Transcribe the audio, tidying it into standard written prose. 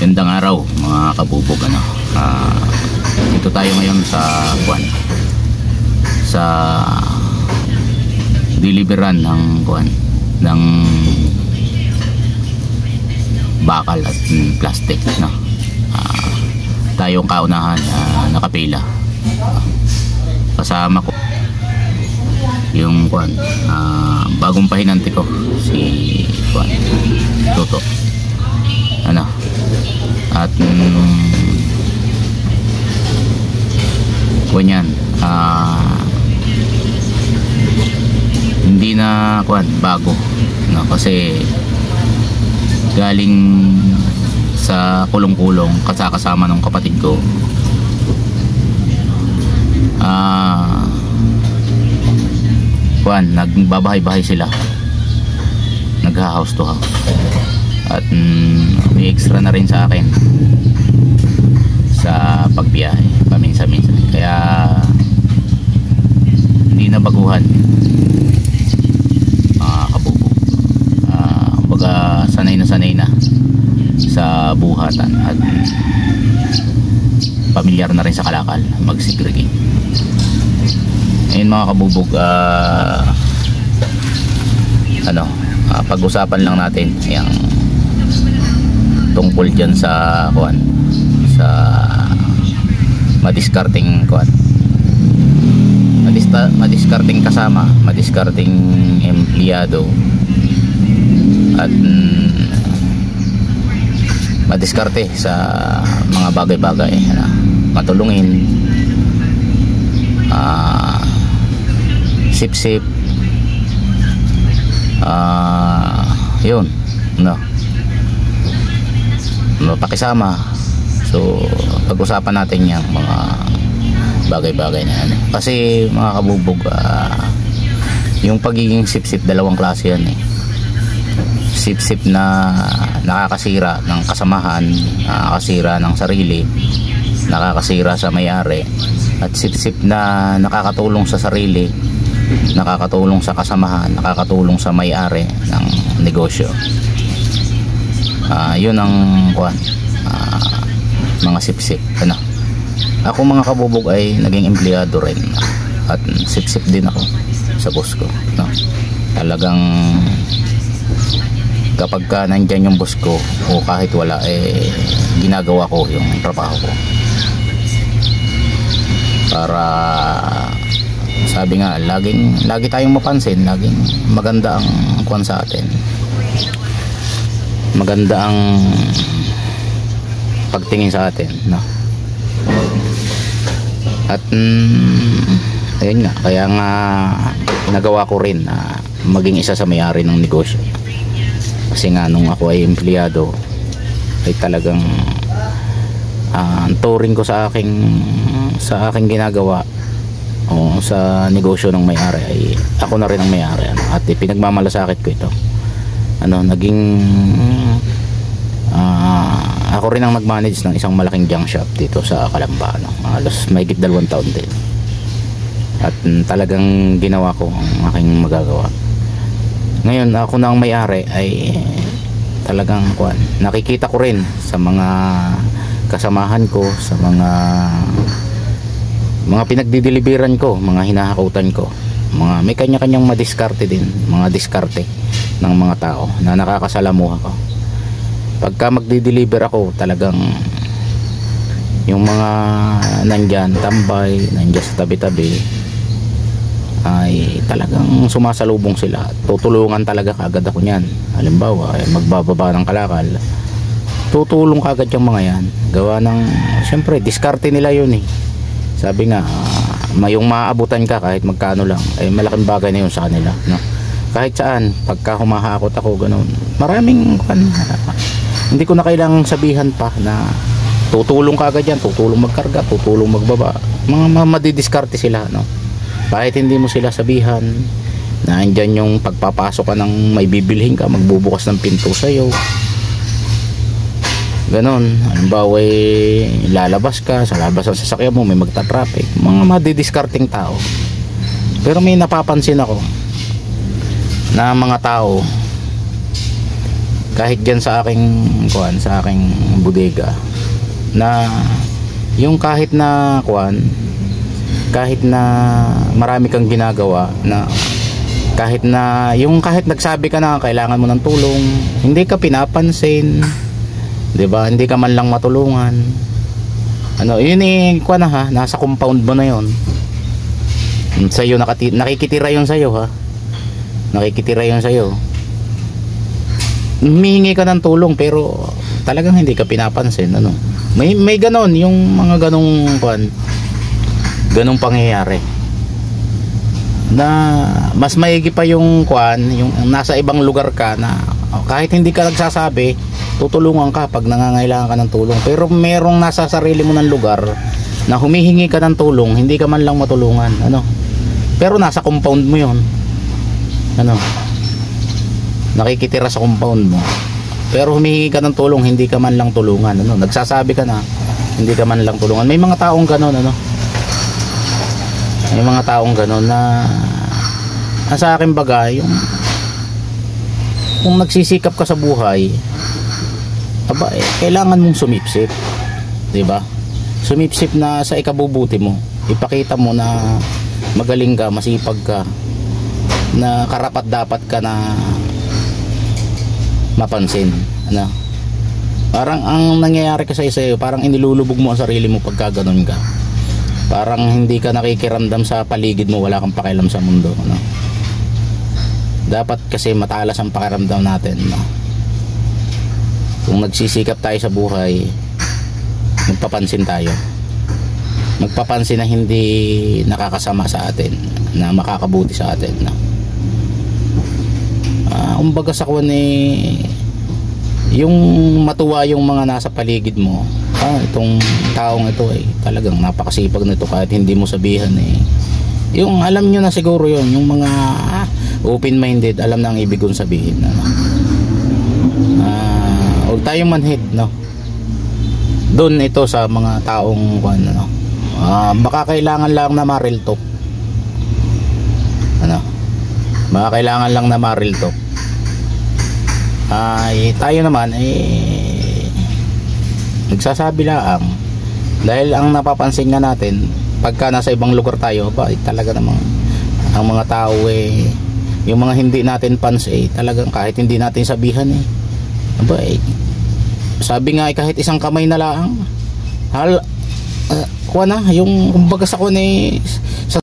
Gandang araw mga kabubog, ano. Dito tayo ngayon sa buwan, sa deliveran ng buwan ng bakal at plastic, no. Tayong kaunahan, nakapila. Kasama ko yung buwan, bagong pahinante ko, si buwan Toto, ano. At kuwan yan, hindi na kuwan bago, no, kasi galing sa kulong-kulong kasama ng kapatid ko. Kuwan, nagbabahay-bahay sila, nagha-house to house, at may extra na rin sa akin sa pagbiyahe paminsan-minsan, kaya hindi na baguhan, kabubog. Baga sanay na sa buhatan at pamilyar na rin sa kalakal mag-segregate. Ayun mga kabubog, pag-usapan lang natin yung tungkol dyan sa kuwan, sa madiskarting kuwan, madiskarting kasama, madiskarting empleyado, at madiskarte sa mga bagay-bagay, matulungin, sip-sip, yun, no, pakisama. So pag-usapan natin yung mga bagay-bagay na yan, kasi mga kabubog, yung pagiging sip-sip, dalawang klase yan, sip-sip na nakakasira ng kasamahan, nakakasira ng sarili, nakakasira sa may-ari, at sip-sip na nakakatulong sa sarili, nakakatulong sa kasamahan, nakakatulong sa may-ari ng negosyo. Yun ang kuwan, mga sip-sip, ano. Ako mga kabubog ay naging empleyado rin, at sip-sip din ako sa boss ko, no? Talagang kapag ka nandyan yung boss ko, o kahit wala, ginagawa ko yung trabaho ko, para sabi nga, lagi tayong mapansin, laging maganda ang kuwan sa atin, maganda ang pagtingin sa atin, no? At ayun nga, kaya nga nagawa ko rin na maging isa sa may-ari ng negosyo, kasi nga nung ako ay empleyado ay talagang ang turing ko sa aking ginagawa o sa negosyo ng may-ari ay ako na rin ang may-ari, at pinagmamalasakit ko ito, naging ako rin ang nag-manage ng isang malaking junk shop dito sa Calamba, halos mahigit 2 taon din, at talagang ginawa ko ang aking magagawa. Ngayon ako na ang may-ari ay talagang nakikita ko rin sa mga kasamahan ko, sa mga pinagdideliveran ko, mga hinahakutan ko, mga may kanya-kanyang madiskarte din, mga diskarte ng mga tao na nakakasalamuha ko. Pagka magdi-deliver ako, talagang yung mga nandyan tambay, nandyan sa tabi-tabi, ay talagang sumasalubong sila, tutulungan talaga kagad ako niyan. Halimbawa magbababa ng kalakal, tutulong kagad yung mga yan, gawa ng siyempre diskarte nila yun, sabi nga, yung maabutan ka kahit magkano lang, ay malaking bagay na yun sa kanila, no? Kahit saan, pagka humahakot ako ganun, maraming hindi ko na kailangang sabihan pa na tutulong kagad yan, tutulong magkarga, tutulong magbaba, mga madidiskarte sila, no? Kahit hindi mo sila sabihan, na andyan yung pagpapasok ka ng may bibilhin ka, magbubukas ng pinto sa'yo, ganon. Halimbawa lalabas ka, sa labas ng sasakyan mo may magta-traffic, mga madidiskarting tao. Pero may napapansin ako na mga tao, kahit dyan sa aking kuan, sa aking bodega, na yung kahit na kuan, kahit na marami kang ginagawa, na kahit na yung kahit nagsabi ka na kailangan mo ng tulong, hindi ka pinapansin, 'di ba? Hindi ka man lang matulungan. Ano, yun eh, kuan na ha, nasa compound mo na 'yon. Sa iyo nakikitira 'yon sa iyo ha. Nakikitira 'yon sa iyo. Humihingi ka ng tulong pero talagang hindi ka pinapansin, ano. May ganon, yung mga ganong kuan, ganong pangyayari. Na mas maigi pa yung kuan, yung nasa ibang lugar ka na kahit hindi ka nagsasabi, tutulungan ka pag nangangailangan ka ng tulong. Pero merong nasa sarili mo ng lugar na humihingi ka ng tulong, hindi ka man lang matulungan, ano. Pero nasa compound mo 'yon. Ano? Nakikitira sa compound mo. Pero humihingi ka ng tulong, hindi ka man lang tulungan, ano. Nagsasabi ka na, hindi ka man lang tulungan. May mga taong ganoon, ano. May mga taong gano'n na sa akin baga, yung kung nagsisikap ka sa buhay, aba, kailangan mong sumipsip, 'di ba? Sumipsip na sa ikabubuti mo. Ipakita mo na magaling ka, masipag ka, na karapat dapat ka na mapansin, ano? Parang ang nangyayari kasi sa iyo, parang inilulubog mo ang sarili mo pagka gano'n ka. Parang hindi ka nakikiramdam sa paligid mo, wala kang pakialam sa mundo, no? Dapat kasi matalas ang pakiramdam natin, no? Kung nagsisikap tayo sa buhay, magpapansin tayo. Magpapansin na hindi nakakasama sa atin, na makakabuti sa atin, no? Kumbaga sa kuwan eh, yung matuwa yung mga nasa paligid mo. Itong taong ito ay talagang napakasipag nito, kahit hindi mo sabihan eh. Yung alam nyo na siguro yon, yung mga open-minded, alam na ang ibig kong sabihin, ano? Huwag tayong manhid, no? Doon ito sa mga taong ano, baka kailangan lang na maril talk, ano? Baka kailangan lang na maril talk. Tayo naman nagsasabi lang, dahil ang napapansin nga natin pagka nasa ibang lugar tayo, ba, talaga namang ang mga tao yung mga hindi natin fans talagang kahit hindi natin sabihan aba, sabi nga kahit isang kamay na lang kuha na yung kumbaga sa kuha sa